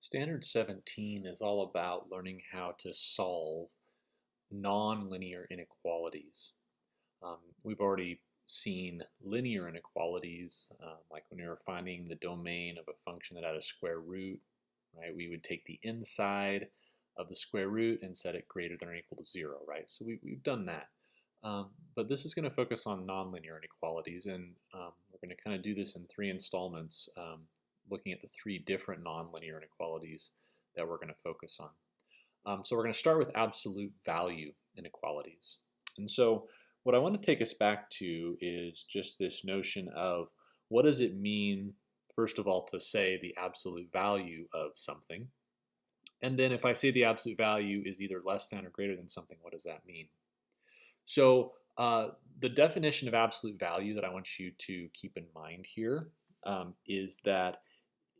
Standard 17 is all about learning how to solve nonlinear inequalities. We've already seen linear inequalities, like when we were finding the domain of a function that had a square root, right? We would take the inside of the square root and set it greater than or equal to 0, right? So we've done that. But this is going to focus on nonlinear inequalities, and we're going to kind of do this in 3 installments, looking at the 3 different nonlinear inequalities that we're going to focus on. So we're going to start with absolute value inequalities. And so what I want to take us back to is just this notion of what does it mean, first of all, to say the absolute value of something. And then if I say the absolute value is either less than or greater than something, what does that mean? So the definition of absolute value that I want you to keep in mind here is that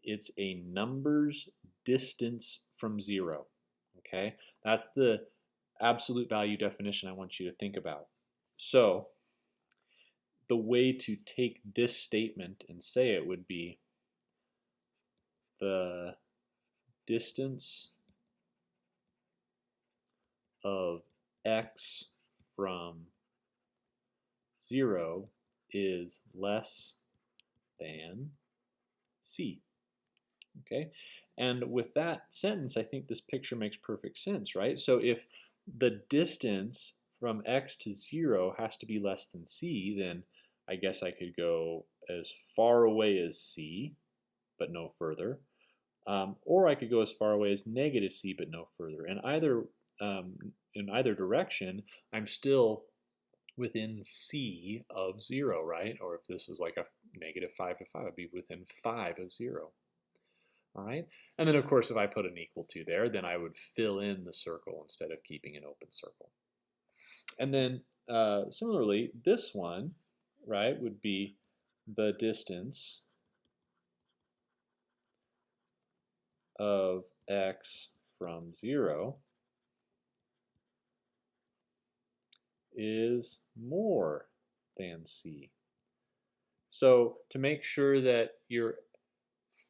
it's a number's distance from 0. Okay, that's the absolute value definition I want you to think about. So the way to take this statement and say it would be the distance of x from 0 is less than c. Okay, and with that sentence, I think this picture makes perfect sense, right? So if the distance from x to 0 has to be less than c, then I guess I could go as far away as c, but no further. Or I could go as far away as negative c, but no further. And in either direction, I'm still within c of 0, right? Or if this was like a negative 5 to 5, I'd be within 5 of 0. All right, and then of course if I put an equal to there, then I would fill in the circle instead of keeping an open circle. And then similarly, this one, right, would be the distance of x from 0 is more than c. So to make sure that you're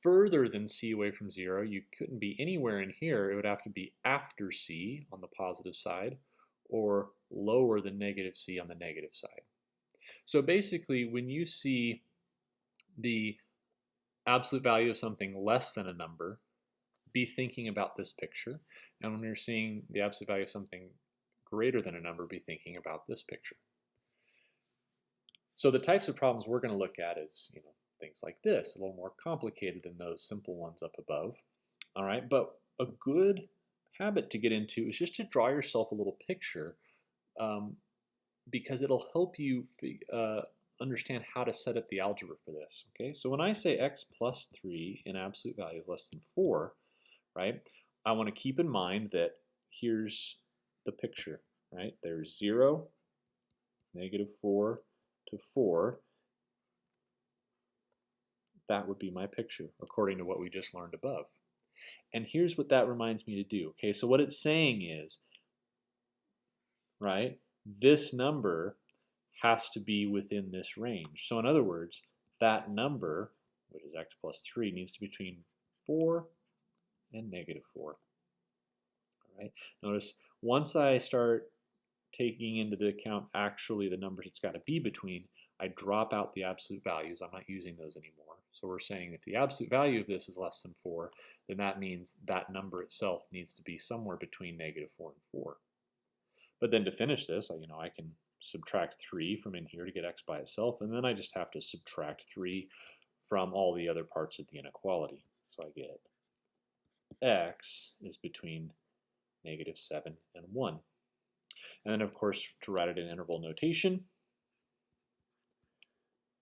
further than c away from 0, you couldn't be anywhere in here. It would have to be after c on the positive side or lower than negative c on the negative side. So basically, when you see the absolute value of something less than a number, be thinking about this picture. And when you're seeing the absolute value of something greater than a number, be thinking about this picture. So the types of problems we're going to look at is, things like this, a little more complicated than those simple ones up above. All right, but a good habit to get into is just to draw yourself a little picture, because it'll help you understand how to set up the algebra for this. Okay, so when I say x plus 3 in absolute value is less than 4, right, I want to keep in mind that here's the picture, right? There's 0, negative 4 to 4. That would be my picture according to what we just learned above. And here's what that reminds me to do. Okay, so what it's saying is, right, this number has to be within this range. So in other words, that number, which is x plus 3, needs to be between 4 and negative 4. All right, notice once I start taking into the account actually the numbers it's got to be between, I drop out the absolute values. I'm not using those anymore. So we're saying if the absolute value of this is less than 4, then that means that number itself needs to be somewhere between negative 4 and 4. But then to finish this, I can subtract 3 from in here to get x by itself, and then I just have to subtract 3 from all the other parts of the inequality. So I get x is between negative 7 and 1. And then, of course, to write it in interval notation,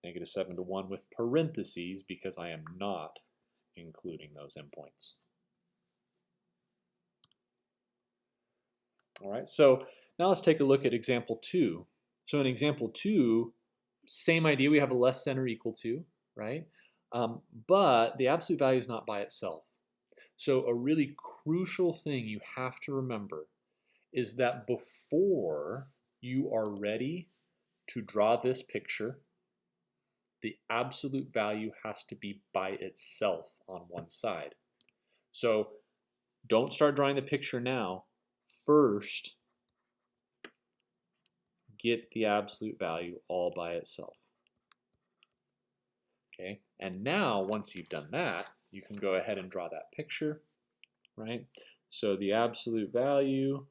negative 7 to 1 with parentheses because I am not including those endpoints. All right, so now let's take a look at example 2. So in example 2, same idea, we have a less than or equal to, right? But the absolute value is not by itself. So a really crucial thing you have to remember is that before you are ready to draw this picture, the absolute value has to be by itself on one side. So don't start drawing the picture now. First, get the absolute value all by itself. Okay, and now once you've done that, you can go ahead and draw that picture, right? So the absolute value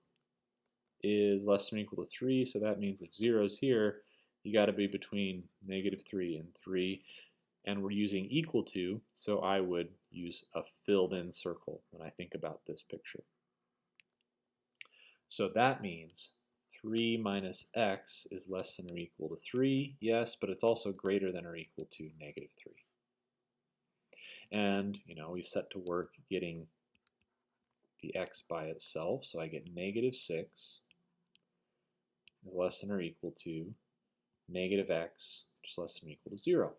is less than or equal to 3, so that means if 0 is here, you got to be between -3 and 3, and we're using equal to, so I would use a filled-in circle when I think about this picture. So that means 3 minus x is less than or equal to 3, yes, but it's also greater than or equal to -3. And, we set to work getting the x by itself, so I get -6 is less than or equal to -x, which is less than or equal to 0.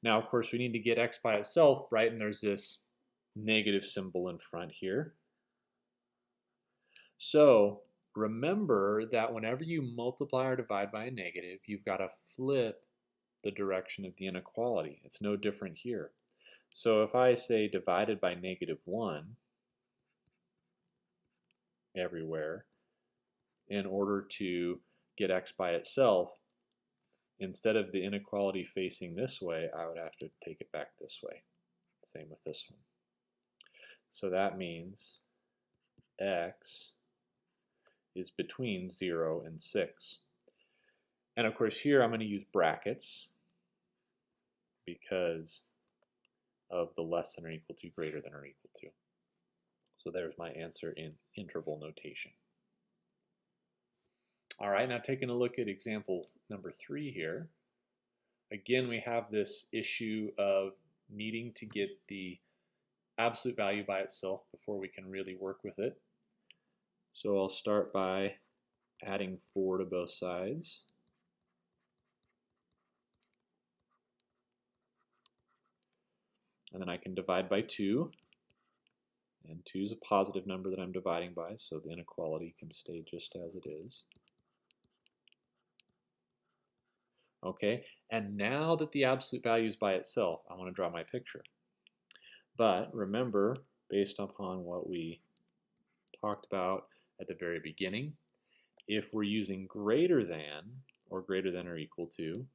Now, of course, we need to get x by itself, right? And there's this negative symbol in front here. So remember that whenever you multiply or divide by a negative, you've got to flip the direction of the inequality. It's no different here. So if I say divided by -1 everywhere, in order to get x by itself, instead of the inequality facing this way, I would have to take it back this way. Same with this one. So that means x is between 0 and 6. And of course here I'm going to use brackets because of the less than or equal to, greater than or equal to. So there's my answer in interval notation. All right, now taking a look at example number 3 here. Again, we have this issue of needing to get the absolute value by itself before we can really work with it. So I'll start by adding 4 to both sides. And then I can divide by 2. And 2 is a positive number that I'm dividing by, so the inequality can stay just as it is. Okay, and now that the absolute value is by itself, I want to draw my picture. But remember, based upon what we talked about at the very beginning, if we're using greater than or equal to,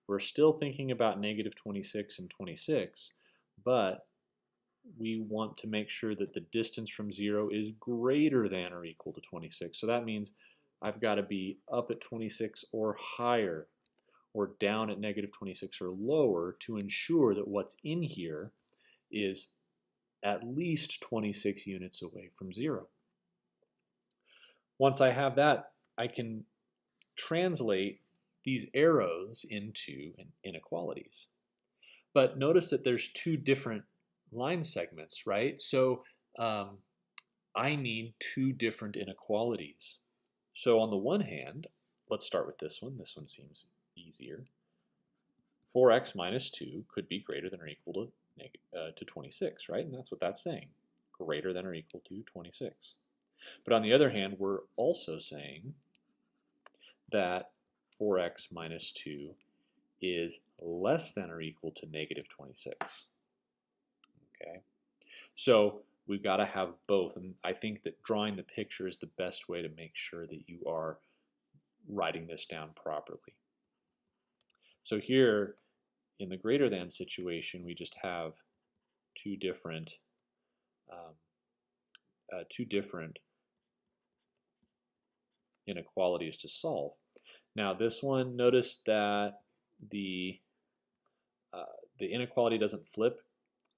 we're still thinking about -26 and 26, but we want to make sure that the distance from 0 is greater than or equal to 26. So that means I've got to be up at 26 or higher, or down at -26 or lower, to ensure that what's in here is at least 26 units away from 0. Once I have that, I can translate these arrows into inequalities. But notice that there's 2 different line segments, right? So I need 2 different inequalities. So on the one hand, let's start with this one. This one seems easier. 4x minus 2 could be greater than or equal to 26, right? And that's what that's saying, greater than or equal to 26. But on the other hand, we're also saying that 4x minus 2 is less than or equal to -26. Okay, so we've got to have both, and I think that drawing the picture is the best way to make sure that you are writing this down properly. So here, in the greater than situation, we just have two different inequalities to solve. Now this one, notice that the inequality doesn't flip.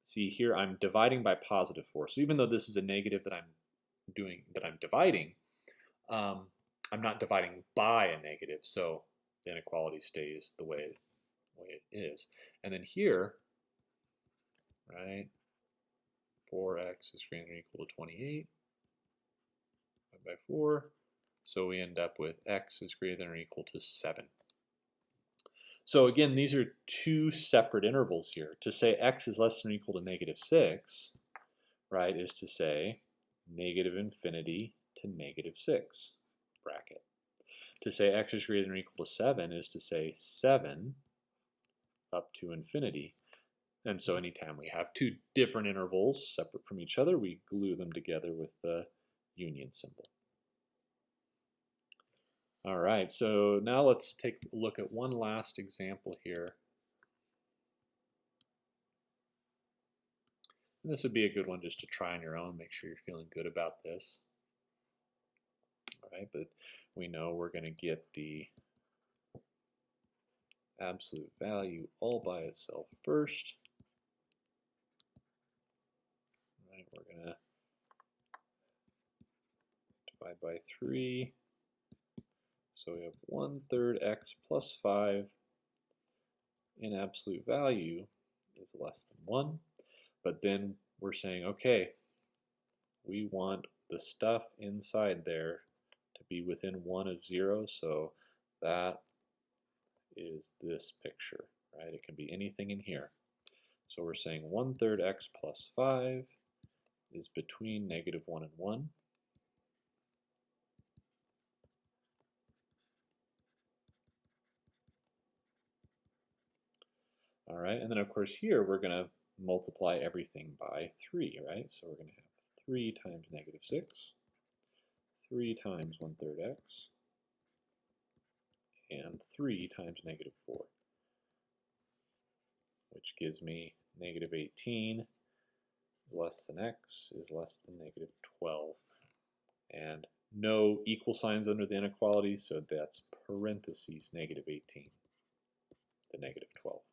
See here, I'm dividing by +4. So even though this is a negative that I'm dividing, I'm not dividing by a negative. So the inequality stays the way it is. And then here, right, 4x is greater than or equal to 28 by 4. So we end up with x is greater than or equal to 7. So again, these are 2 separate intervals here. To say x is less than or equal to -6, right, is to say -infinity to -6, bracket. To say x is greater than or equal to 7 is to say 7 up to infinity. And so anytime we have two different intervals separate from each other, we glue them together with the union symbol. All right, so now let's take a look at one last example here. And this would be a good one just to try on your own, make sure you're feeling good about this. All right, but we know we're going to get the absolute value all by itself first. All right, we're going to divide by 3. So we have 1/3 x plus 5 in absolute value is less than 1. But then we're saying, okay, we want the stuff inside there to be within 1 of 0. So that is this picture, right? It can be anything in here. So we're saying 1/3 x plus 5 is between -1 and 1. All right, and then of course here we're going to multiply everything by 3, right? So we're going to have 3 times -6, 3 times 1/3 x, and 3 times -4, which gives me -18 is less than x is less than -12. And no equal signs under the inequality, so that's parentheses -18 to -12.